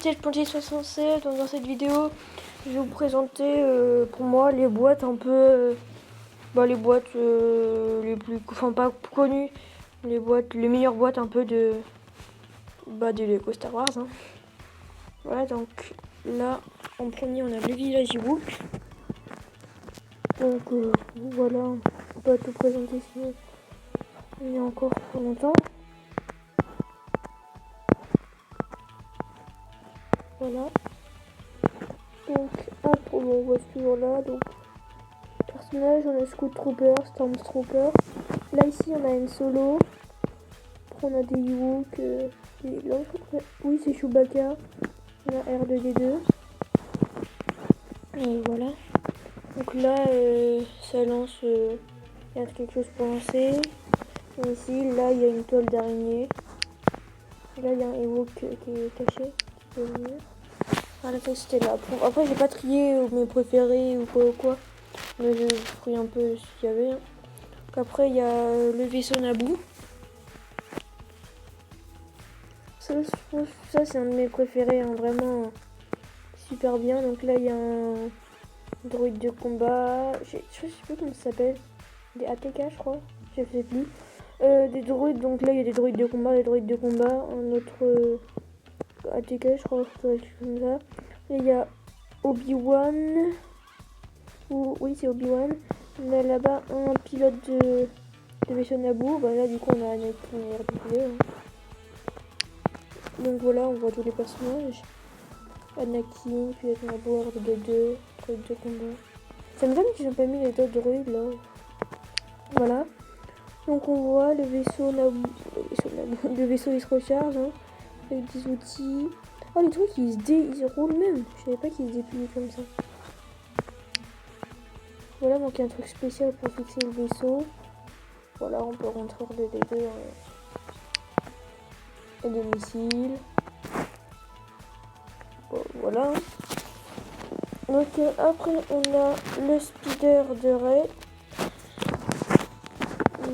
c'est Spongy67. Donc dans cette vidéo, je vais vous présenter pour moi les boîtes un peu, les boîtes les plus, enfin pas connues, les meilleures boîtes un peu de Lego Star Wars. Hein. Voilà, donc là en premier on a le Village Ewok. Donc voilà, on peut pas tout présenter sinon il y a encore pour longtemps. Voilà. Donc après on voit toujours là. Donc personnage, on a Scout Trooper, Stormtrooper. Là ici on a une solo. Après on a des Ewoks. Oui c'est Chewbacca. On a R2D2. Et voilà. Donc là ça lance. Il y a quelque chose pour lancer. Et ici là il y a une toile d'araignée. Là il y a un Ewok qui est caché. Qui peut venir. Voilà, c'était là. Après j'ai pas trié mes préférés ou quoi. Mais j'ai pris un peu ce qu'il y avait. Hein. Donc après il y a le vaisseau Naboo. Ça c'est un de mes préférés, hein, vraiment super bien. Donc là il y a un droïde de combat. Je sais plus comment ça s'appelle. Des ATK je crois. Je sais plus. Des droïdes, donc là il y a des droïdes de combat, un autre ATK je crois, comme ça. Là il y a Obi-Wan. Oui c'est Obi-Wan. On a là-bas un pilote de vaisseau Naboo. Là du coup on a Anakin et R2D2. Hein. Donc voilà, on voit tous les personnages. Anakin, puis on a Naboo, R2D2, droïde de combat. Ça me donne qu'ils ont pas mis les autres droïdes là. Voilà. Donc on voit le vaisseau Naboo. Le vaisseau il se recharge hein, avec des outils. Oh les trucs ils roulent même. Je savais pas qu'ils se déplient comme ça. Voilà, donc il y a un truc spécial pour fixer le vaisseau. Voilà, on peut rentrer R2D2 et des missiles. Bon, voilà. Donc après on a le speeder de Rey.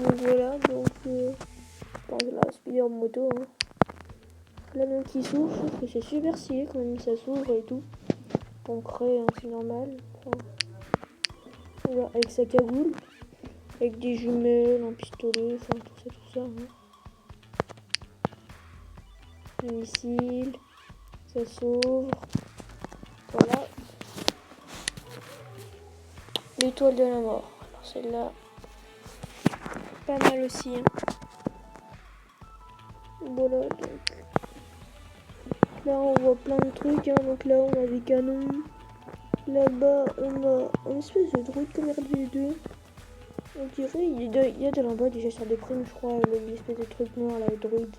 Donc voilà, donc la speeder moto. Hein. Là donc il s'ouvre, je trouve que c'est super stylé quand même, ça s'ouvre et tout. Donc Rey, hein, c'est normal. Enfin, voilà, avec sa cagoule, avec des jumelles, un pistolet, enfin tout ça. Hein. Un missile, ça s'ouvre. Voilà. L'étoile de la mort. Alors celle-là, pas mal aussi. Hein. Voilà, donc là on voit plein de trucs. Hein. Donc là on a des canons. Là-bas on a une espèce de droïde comme R2D2. On dirait il y a de là-bas déjà sur des primes, je crois, l'espèce de truc noir là, le droïde.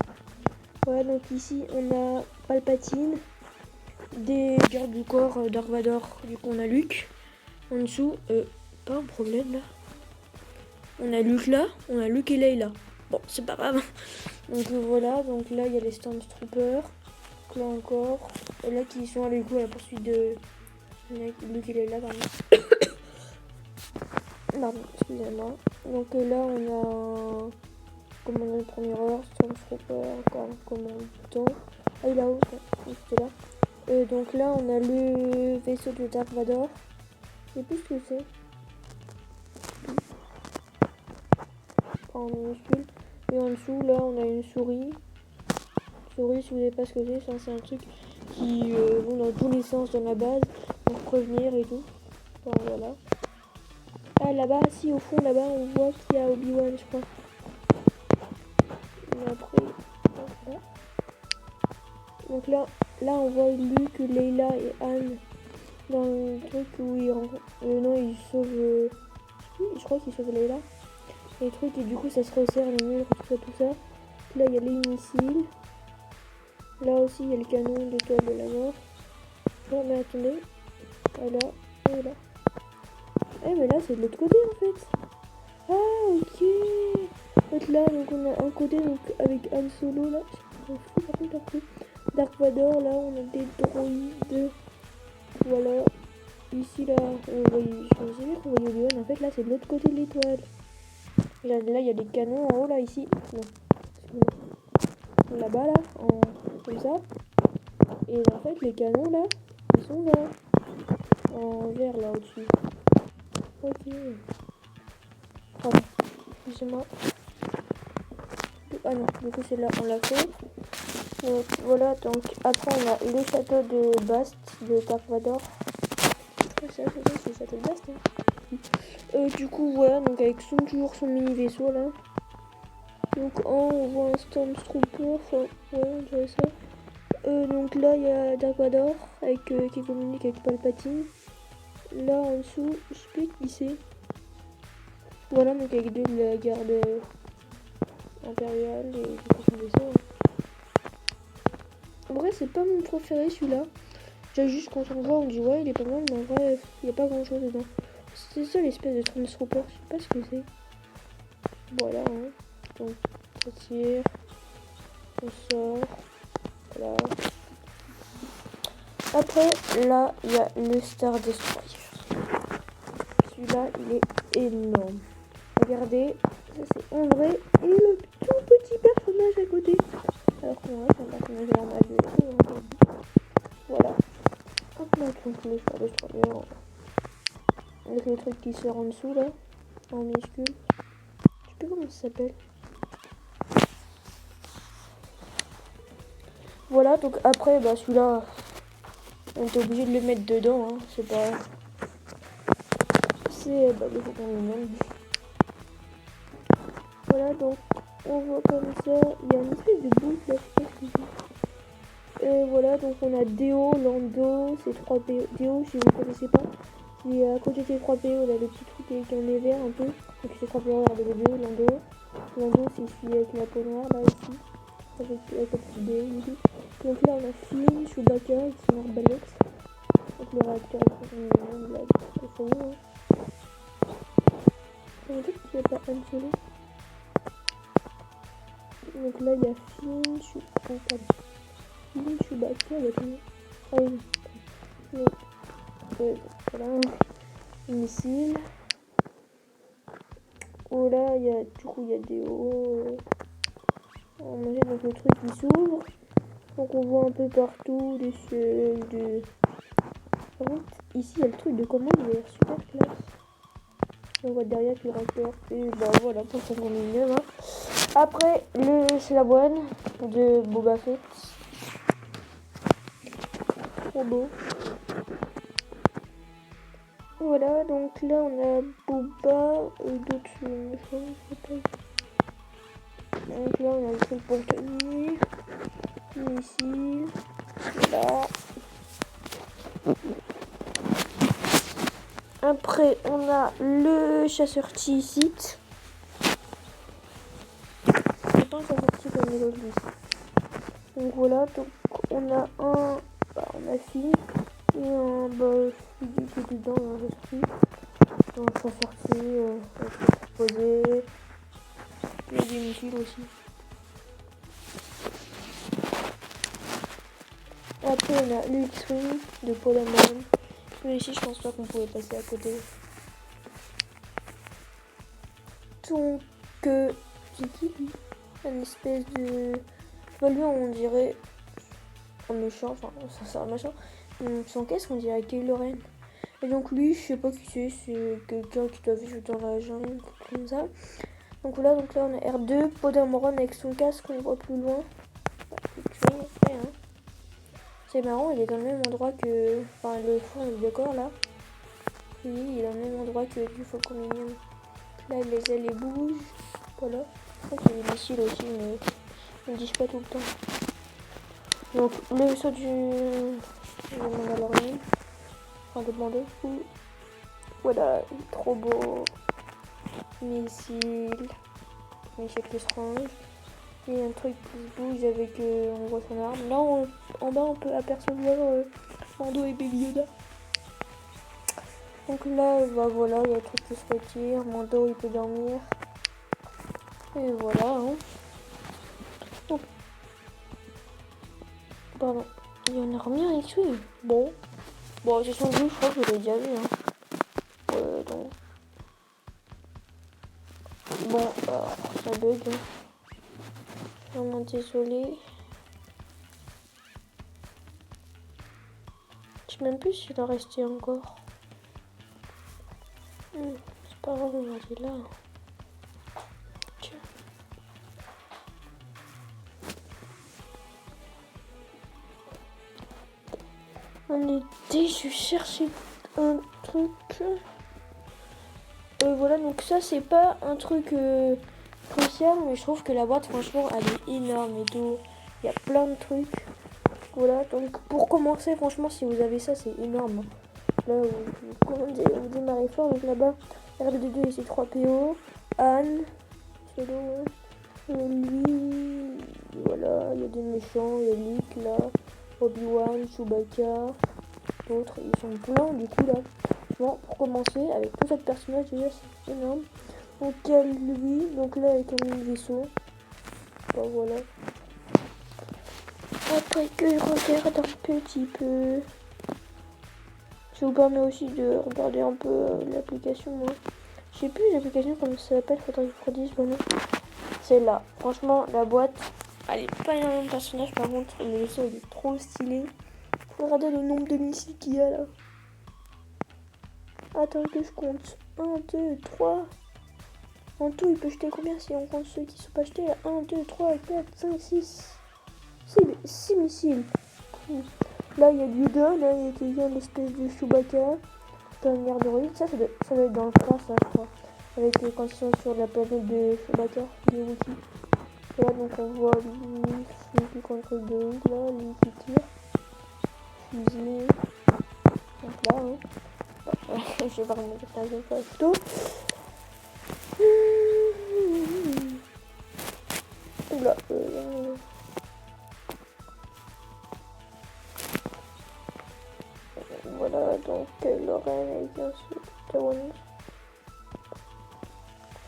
Voilà, donc ici on a Palpatine, des gardes du corps Dark Vador. Du coup on a Luke. En dessous, pas un problème là. On a Luke là, on a Luke et Leila. Bon, c'est pas grave. Donc voilà, donc là il y a les Stormtroopers. Là encore. Et là qui sont allés à la poursuite de Luke et Leila, pardon. Pardon, excusez-moi. Donc là on a commandant de première heure, Stormtrooper, encore un commandant. Ah il est là-haut, c'était là. Donc là on a le vaisseau de Dark Vador. Je sais plus ce que c'est. En minuscule. Et en dessous là on a une souris. Souris, si vous savez pas ce que c'est un truc qui vont dans tous les sens dans la base pour prévenir et tout. Enfin, voilà. Ah là-bas, si au fond là-bas on voit qu'il y a Obi-Wan je crois. Et après, voilà. Donc là on voit Luke, Leila et Anne dans le truc où il sauve. Je crois qu'il sauve Leila. Les trucs et du coup ça se resserre les murs, tout ça. Là il y a les missiles. Là aussi il y a le canon d'étoile de la mort. Oh mais attendez. Voilà. Et là. Mais là c'est de l'autre côté en fait. Ah ok. En fait là donc on a un côté donc avec Han Solo là. Je m'en fous par contre après. Dark Vador là on a des droïdes. Voilà. Ici là on voit Obi-Wan. En fait là c'est de l'autre côté de l'étoile. Là il y a des canons en haut là ici. Non. Là-bas là, comme ça. Et en fait, les canons là, ils sont là. En vert là au-dessus. Ok. Pardon. Excusez-moi. Ah non, du coup, c'est là, on l'a fait. Donc voilà, donc après, on a le château de Bast, de Dark Vador. C'est le château de Bast. Hein. Du coup, voilà, donc avec toujours son mini vaisseau là. Donc on voit un Stormtrooper, enfin, ouais, on dirait ça. Donc là, il y a Dark Vador avec, qui communique avec Palpatine. Là en dessous, je sais plus qui c'est. Voilà, donc avec deux de la garde impériale et du coup son vaisseau. En vrai, c'est pas mon préféré celui-là. Déjà, juste quand on le voit, on dit ouais, il est pas mal, mais en vrai, il n'y a pas grand chose dedans. C'est ça l'espèce de Stormtrooper, je sais pas ce que c'est. Voilà, hein. Donc, on tire, on sort. Voilà. Après, là, il y a le Star Destroyer. Celui-là, il est énorme. Regardez, ça c'est André et le tout petit personnage à côté. Alors que moi, c'est un personnage normal de tout. Voilà. Hop là, donc le Star Destroyer. Avec le truc qui sort en dessous, là, en minuscule. Je sais plus comment ça s'appelle. Voilà, donc après, bah celui-là, on est obligé de le mettre dedans, hein. C'est pas... C'est le Faucon Millenium. Voilà, donc on voit comme ça, il y a une espèce de boule là, je sais pas ce que c'est. Et voilà, donc on a Déo, Lando, c'est 3 PO. Déo, si vous ne connaissez pas, c'est à côté des 3 PO, là, le petit truc avec un nez vert un peu. Donc c'est 3 PO, regardez les deux, Lando. Lando, c'est celui avec la peau noire, là, ici. Avec la petite Déo, ici. Donc là, on a Finn, Chewbacca et son Arbalex. Donc le réacteur est de la hein. Ça veut dire qu'il n'y a pas un solo. Donc là, il y a Finn, Chewbacca, il y a tout. Ah oui. Donc, voilà. Missile. Oh là, il y a, du coup, il y a des hauts. On mangeait donc le truc qui s'ouvre. Donc on voit un peu partout des ciels, des... Par contre, ici, il y a le truc de commande, il a l'air super classe. On voit derrière le réacteur. Et bah voilà, pour son minimum. Hein. Après, c'est la boîte de Boba Fett. Trop beau. Voilà, donc là on a Boba et d'autres méchants, je sais pas. Donc là on a le truc pour tenir. Missile. Voilà. Après on a le chasseur T-Sith. C'est pas un chasseur T comme les autres ici. Donc voilà, donc on a un. Bah, on a Finn. Et un. Bah, celui qui est dedans, un chasseur. Donc ça sorti, proposer. Il y a des missiles aussi. Après on a le X-Wing de Paul Amon. Mais ici je pense pas qu'on pouvait passer à côté. Donc c'est qui lui? Un espèce de... Bah lui on dirait un méchant, enfin ça c'est un machin. Son casque on dirait Kylo Ren. Et donc lui, je sais pas qui c'est quelqu'un qui doit vivre dans la jungle, comme ça. Donc là on a R2, Podameron avec son casque, on voit plus loin. Après, hein. C'est marrant, il est dans le même endroit que... Enfin, le fond du décor, là. Oui, il est dans le même endroit que du Faucon Millenium. Là, les ailes bougent. Voilà. Je crois qu'il y a des missiles aussi, mais ils ne disent pas tout le temps. Donc, le vaisseau du Mandalorian. Enfin, de Mando. Voilà, il est trop beau. Missile. Missile qui se range. Il y a un truc qui se bouge avec, on voit son arme. Là, en bas, on peut apercevoir Mando et Baby Yoda. Donc là, bah voilà, il y a le truc qui se retire. Mando, il peut dormir. Et voilà. Hein. Donc, pardon. Il y en a remis un X-Wing. Bon, c'est son jeu, je crois que je l'ai déjà vu. Hein. Donc... Bon, ça bug. Hein. Vraiment désolé. Je sais même plus s'il en restait encore. C'est pas grave, on va aller là. Tiens. On était, je cherchais un truc. Voilà, donc ça c'est pas un truc crucial, mais je trouve que la boîte franchement elle est énorme et tout. Il y a plein de trucs. Voilà, donc pour commencer, franchement, si vous avez ça, c'est énorme. Là, vous démarrez fort, donc là-bas, R2D2 et ses 3 PO, Anne, Solo, lui, voilà, il y a des méchants, il y a Luke là, Obi-Wan, Chewbacca, d'autres, ils sont pleins du coup là. Bon, pour commencer, avec tout ce personnage, déjà c'est énorme. Donc il y a lui, donc là avec un vaisseau. Bon, voilà. Après que je regarde un petit peu, ça vous permet aussi de regarder un peu l'application. Moi, je sais plus l'application comment ça s'appelle, faudrait que je redise. Voilà, c'est là. Franchement, la boîte, elle est pas énormément de personnages. Par contre, le vaisseau il est trop stylé. Regardez le nombre de missiles qu'il y a là. Attends que je compte. 1, 2, 3. En tout, il peut jeter combien si on compte ceux qui sont pas jetés là? 1, 2, 3, 4, 5, 6. 6 missiles. Là, il y a Yoda, là, il y a quelqu'un l'espèce de Chewbacca. C'est un air de relique. Ça doit être dans le 3, ça, je crois. Avec quand ils sont sur la planète de Chewbacca, des Wookiees. Là, donc on voit lui, celui qui contre deux, là, lui qui tire. Fusil. Donc là, hein. Je sais pas comment dire ça, je vais faire la photo. Oula, voilà, donc Lorraine elle vient sur Tawanos.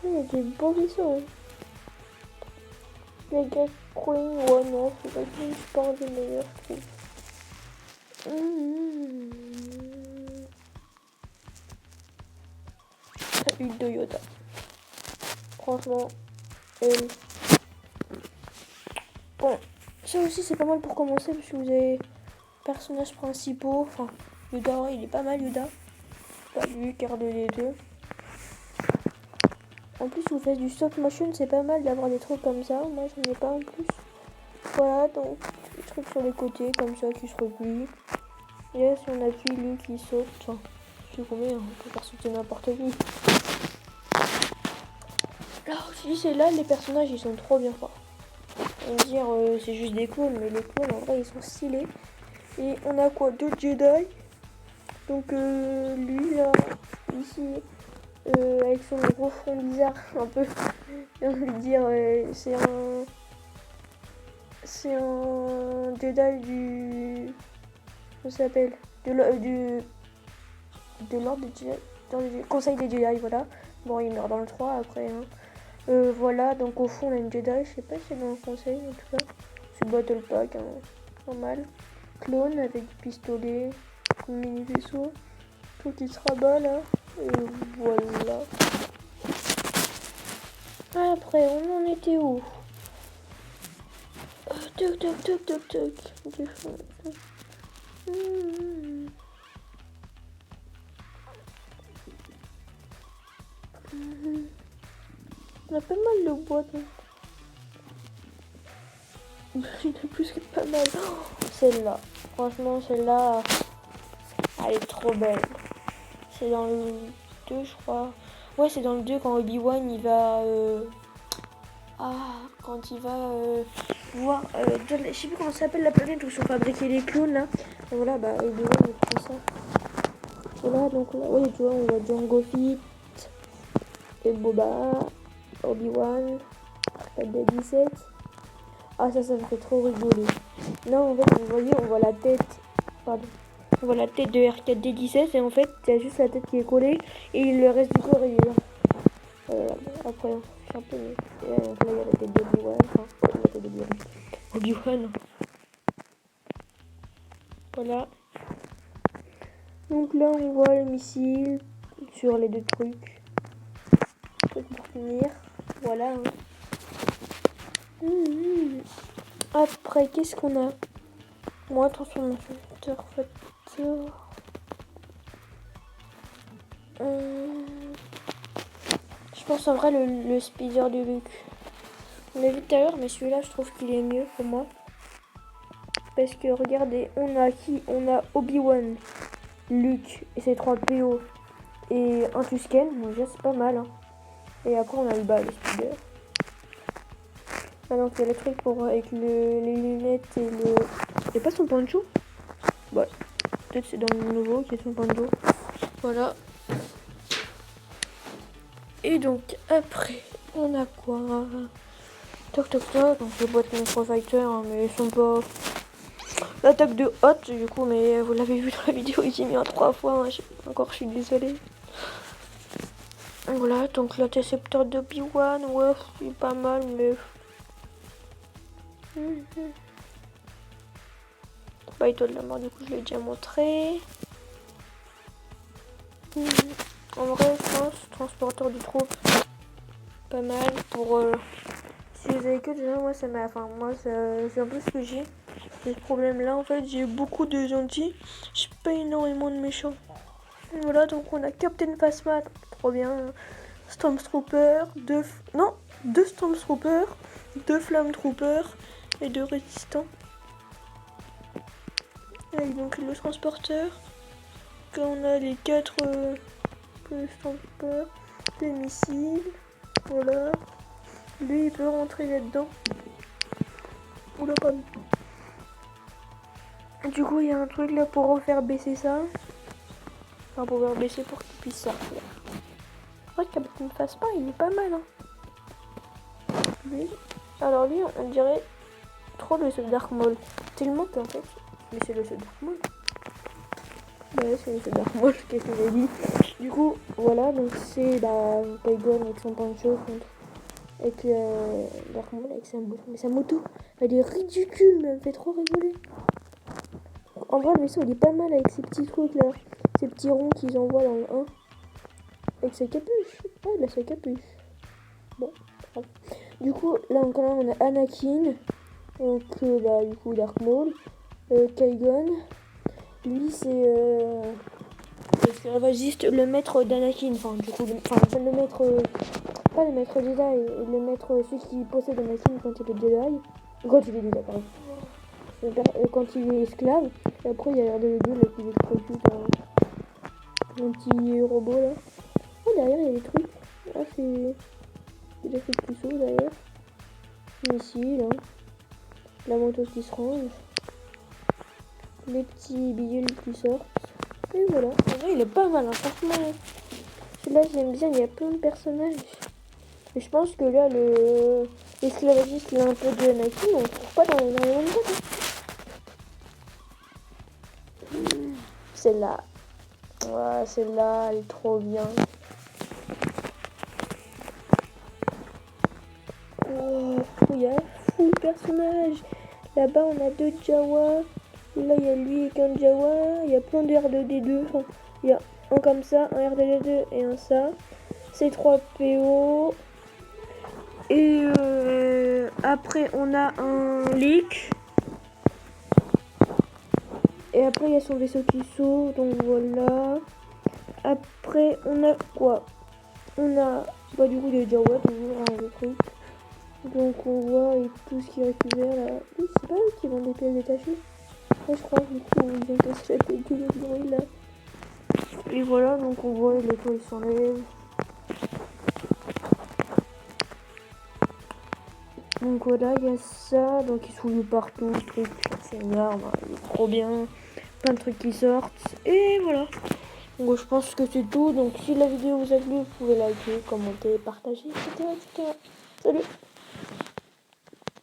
Il y a des beaux vaisseaux. Hein. Les Great Queen, ouais, non, c'est pas un des meilleurs, je trouve. La huile de Yoda. Franchement, elle. Bon, ça aussi c'est pas mal pour commencer parce que vous avez personnages principaux. Enfin, Yoda, ouais, il est pas mal, Yoda. Pas lui, car de les deux. En plus, vous faites du stop motion, c'est pas mal d'avoir des trucs comme ça. Moi, j'en ai pas en plus. Voilà, donc des trucs sur les côtés comme ça qui se replient. Et là, si on appuie, lui qui saute. Enfin, je sais combien, on peut faire sauter n'importe qui. Alors, si c'est là, les personnages ils sont trop bien forts. On va dire c'est juste des clones, mais les clones en vrai ils sont stylés. Et on a quoi? Deux Jedi. Donc lui là, ici, avec son gros front bizarre, un peu, j'ai envie de dire, c'est un Jedi du, comment ça s'appelle, de l'ordre des Jedi, dans le conseil des Jedi, voilà. Bon, il meurt dans le 3 après, hein. Voilà, donc au fond on a une Jedi, je sais pas si c'est dans le conseil en tout cas. C'est Battle Pack, hein, normal. Clone avec du pistolet, mini vaisseau, tout qui se rabat là. Et voilà. Après, on en était où? Toc toc toc toc toc. On a pas mal de boîtes. Hein. Il y en a plus que pas mal. Oh, celle-là. Franchement, celle-là, elle est trop belle. C'est dans le 2, je crois. Ouais, c'est dans le 2 quand Obi-Wan, il va... quand il va voir... je sais plus comment ça s'appelle la planète où sont fabriqués les clones, là. Et voilà, bah, Obi-Wan, il prend ça. Voilà, donc là, oui, tu vois, on voit Jango Fett et Boba, Obi-Wan, R4D17. Ah, ça me fait trop rigoler. Là, en fait, vous voyez, on voit la tête... Pardon. On voit la tête de R4D17 et en fait, il y a juste la tête qui est collée et le reste du corps, il est là. Après, je suis un peu... Et là, il y a la tête d'Obi-Wan. Enfin, la tête d'Obi-Wan. Obi-Wan. Voilà. Donc là, on voit le missile sur les deux trucs. Truc pour finir. Voilà. Hein. Après, qu'est-ce qu'on a? Moi, transformation. Factor. Je pense en vrai le speeder de Luke. On l'a vu tout à l'heure, mais celui-là, je trouve qu'il est mieux pour moi. Parce que regardez, on a qui? On a Obi-Wan, Luke et ses 3 PO et un Tusken. Donc déjà, c'est pas mal. Hein. Et après, on a le bas, le speeder. Ah donc il y a le truc pour avec les lunettes et le... Il pas son poncho? Ouais. Peut-être c'est dans le nouveau qui est son poncho. Voilà. Et donc après, on a quoi? Toc toc toc. Donc les boîtes Microfighter, hein, mais ils sont pas... L'attaque de Hot du coup, mais vous l'avez vu dans la vidéo, j'ai mis en 3 fois. Hein. Encore, je suis désolée. Voilà, donc l'intercepteur d'Obi-Wan, ouais, c'est pas mal, mais... Bah, étoile de la mort, du coup, je l'ai déjà montré. En vrai, je pense, transporteur de troupes, pas mal pour... Si vous avez que déjà, moi, ça m'a... Enfin, moi, c'est un peu ce que j'ai. C'est ce problème-là, en fait, j'ai beaucoup de gentils, j'ai pas énormément de méchants. Voilà, donc on a Captain Phasma, trop bien. Stormtrooper, 2 Stormtroopers, 2 Flametroopers et 2 résistants. Et donc le transporteur. Là on a les 4 Stormtroopers, des missiles. Voilà. Lui il peut rentrer là-dedans. Oula pardon. Du coup il y a un truc là pour refaire baisser ça. Enfin pour faire baisser pour qu'il puisse sortir. C'est vrai que Captain Phasma il est pas mal hein. Lui. Alors lui on dirait trop le seul Dark Maul. Tellement qu'en fait. Mais c'est le seul Dark Maul. Ouais c'est le seul Dark Maul, qu'est-ce que j'ai dit. Du coup voilà donc c'est la Qui-Gon avec son poncho contre. Avec Dark Maul avec sa moto. Mais sa moto elle est ridicule mais elle me fait trop rigoler. En vrai le vaisseau il est pas mal avec ces petits trucs là. Ces petits ronds qu'ils envoient dans le 1. Avec sa capuche. Ah il a sa capuche. Bon, bref. Du coup là encore on a Anakin. Donc bah du coup Dark Maul. Qui-Gon. Lui c'est l'esclavagiste, le maître d'Anakin. Enfin du coup c'est le maître. Pas le maître Jedi, le maître celui qui possède Anakin quand il est Jedi. Quand il est Jedi pardon. Quand il est esclave. Et après il y a R2D2 là qui électrocute un petit robot là. Oh derrière il y a des trucs. Ah c'est. Il a fait le puceau d'ailleurs. Missile, hein. La moto qui se range. Les petits bidules qui sortent. Et voilà. En vrai il est pas mal hein. Franchement. Celui-là j'aime bien, il y a plein de personnages. Et je pense que là l'esclavagiste il a un peu de Anakin, on ne trouve pas dans les mêmes boîtes. Celle-là. Ouais, celle-là, elle est trop bien. Oh, il y a full personnage. Là-bas, on a 2 Jawa. Là, il y a lui avec un Jawa. Il y a plein de R2D2. Enfin, il y a un comme ça, un R2D2 et un ça. C'est 3 PO. Et après, on a un leak. Et après, il y a son vaisseau qui saute. Donc voilà. Après, on a quoi? On a bah, du coup des Jawa, toujours hein, le truc. Donc on voit et tout ce qu'ils récupèrent là. Oui, c'est pas eux qui vendent des pièces détachées. Ouais, je crois du coup ils ont cassé la tête de bruit là. Et voilà, donc on voit les toits ils s'enlèvent. Donc voilà, il y a ça, donc ils souillent partout, le truc, c'est énorme, il est trop bien, plein de trucs qui sortent, et voilà. Donc je pense que c'est tout, donc si la vidéo vous a plu, vous pouvez liker, commenter, partager, etc. etc. Salut!